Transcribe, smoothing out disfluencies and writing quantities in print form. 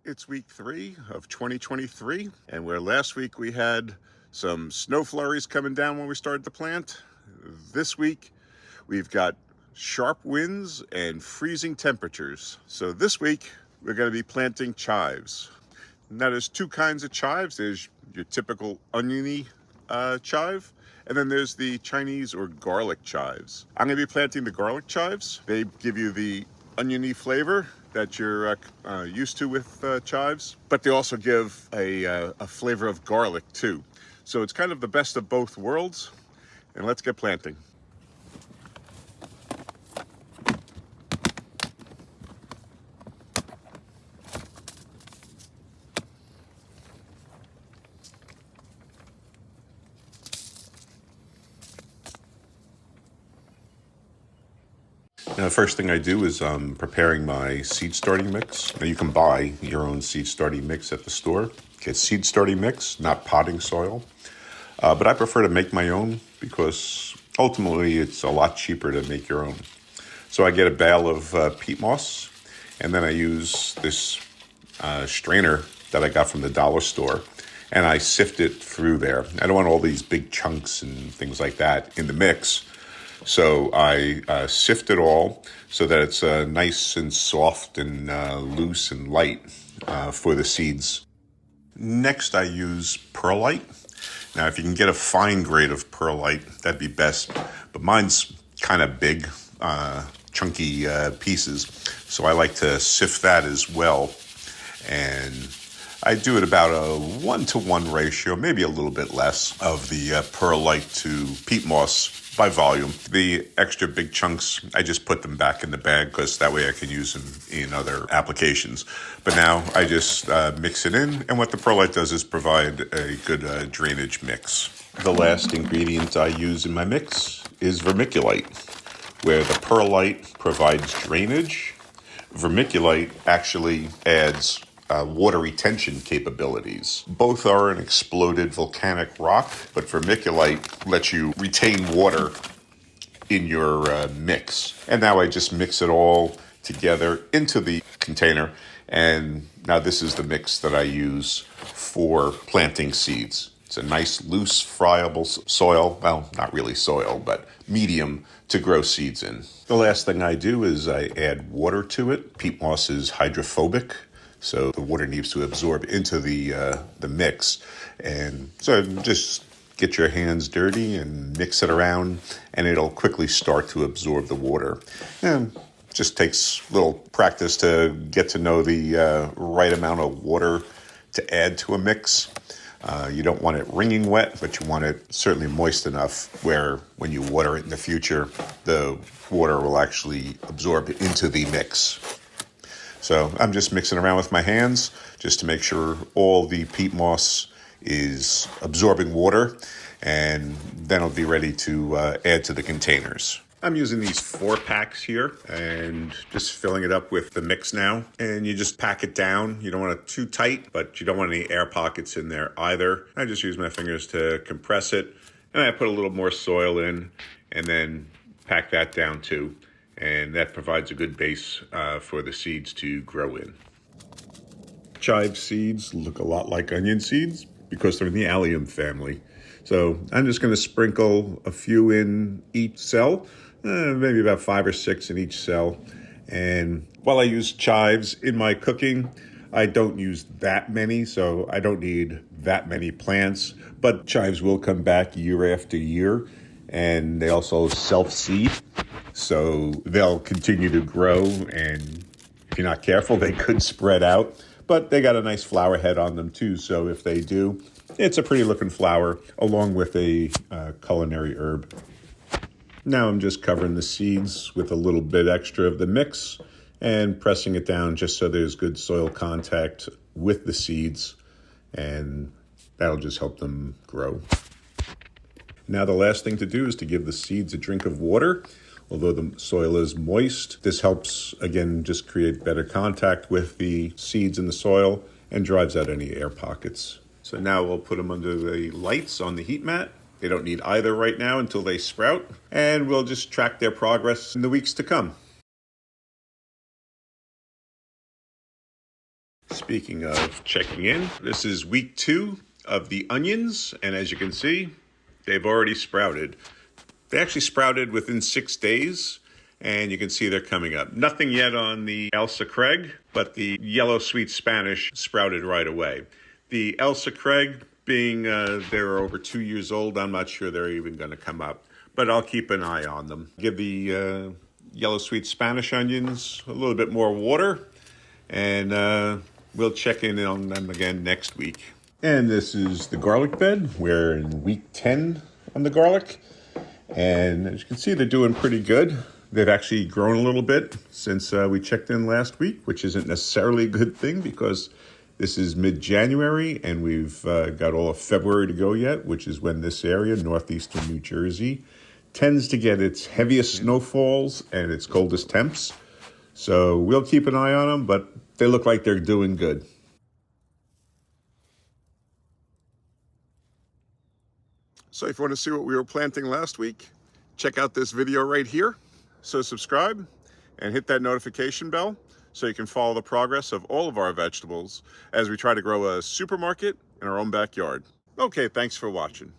It's week 3 of 2023, and where last week we had some snow flurries coming down when we started to plant, this week we've got sharp winds and freezing temperatures. So this week we're going to be planting chives. Now there's two kinds of chives. There's your typical oniony chive, and then there's the Chinese or garlic chives. I'm going to be planting the garlic chives. They give you the oniony flavor that you're used to with chives, but they also give a flavor of garlic too. So it's kind of the best of both worlds, and let's get planting. Now, the first thing I do is preparing my seed starting mix. Now, you can buy your own seed starting mix at the store. Get seed starting mix, not potting soil. But I prefer to make my own because ultimately it's a lot cheaper to make your own. So I get a bale of peat moss, and then I use this strainer that I got from the dollar store, and I sift it through there. I don't want all these big chunks and things like that in the mix. So I sift it all so that it's nice and soft and loose and light for the seeds. Next, I use perlite. Now, if you can get a fine grade of perlite, that'd be best. But mine's kind of big, chunky pieces. So I like to sift that as well. And I do it about a 1-to-1 ratio, maybe a little bit less, of the perlite to peat moss by volume. The extra big chunks, I just put them back in the bag because that way I can use them in other applications. But now I just mix it in, and what the perlite does is provide a good drainage mix. The last ingredient I use in my mix is vermiculite, where the perlite provides drainage. Vermiculite actually adds water retention capabilities. Both are an exploded volcanic rock, but vermiculite lets you retain water in your mix. And now I just mix it all together into the container, and now this is the mix that I use for planting seeds. It's a nice, loose, friable soil. Well, not really soil, but medium to grow seeds in. The last thing I do is I add water to it. Peat moss is hydrophobic, so the water needs to absorb into the mix. And so just get your hands dirty and mix it around, and it'll quickly start to absorb the water. And just takes a little practice to get to know the right amount of water to add to a mix. You don't want it wringing wet, but you want it certainly moist enough where when you water it in the future, the water will actually absorb into the mix. So I'm just mixing around with my hands just to make sure all the peat moss is absorbing water, and then I'll be ready to add to the containers. I'm using these 4-packs here and just filling it up with the mix now. And you just pack it down. You don't want it too tight, but you don't want any air pockets in there either. I just use my fingers to compress it, and I put a little more soil in and then pack that down too. And that provides a good base for the seeds to grow in. Chive seeds look a lot like onion seeds because they're in the allium family. So I'm just going to sprinkle a few in each cell, maybe about 5 or 6 in each cell. And while I use chives in my cooking, I don't use that many, so I don't need that many plants. But chives will come back year after year, and they also self-seed. So they'll continue to grow, and if you're not careful, they could spread out. But they got a nice flower head on them too, so if they do, it's a pretty looking flower along with a culinary herb. Now I'm just covering the seeds with a little bit extra of the mix and pressing it down just so there's good soil contact with the seeds, and that'll just help them grow. Now the last thing to do is to give the seeds a drink of water. Although the soil is moist, this helps, again, just create better contact with the seeds in the soil and drives out any air pockets. So now we'll put them under the lights on the heat mat. They don't need either right now until they sprout, and we'll just track their progress in the weeks to come. Speaking of checking in, this is week 2 of the onions, and as you can see, they've already sprouted. They actually sprouted within 6 days, and you can see they're coming up. Nothing yet on the Elsa Craig, but the yellow sweet Spanish sprouted right away. The Elsa Craig, being they're over 2 years old, I'm not sure they're even going to come up, but I'll keep an eye on them. Give the yellow sweet Spanish onions a little bit more water, and we'll check in on them again next week. And this is the garlic bed. We're in week 10 on the garlic. And as you can see, they're doing pretty good. They've actually grown a little bit since we checked in last week, which isn't necessarily a good thing because this is mid-January and we've got all of February to go yet, which is when this area, northeastern New Jersey, tends to get its heaviest snowfalls and its coldest temps. So we'll keep an eye on them, but they look like they're doing good. So if you want to see what we were planting last week, check out this video right here. So subscribe and hit that notification bell so you can follow the progress of all of our vegetables as we try to grow a supermarket in our own backyard. Okay, thanks for watching.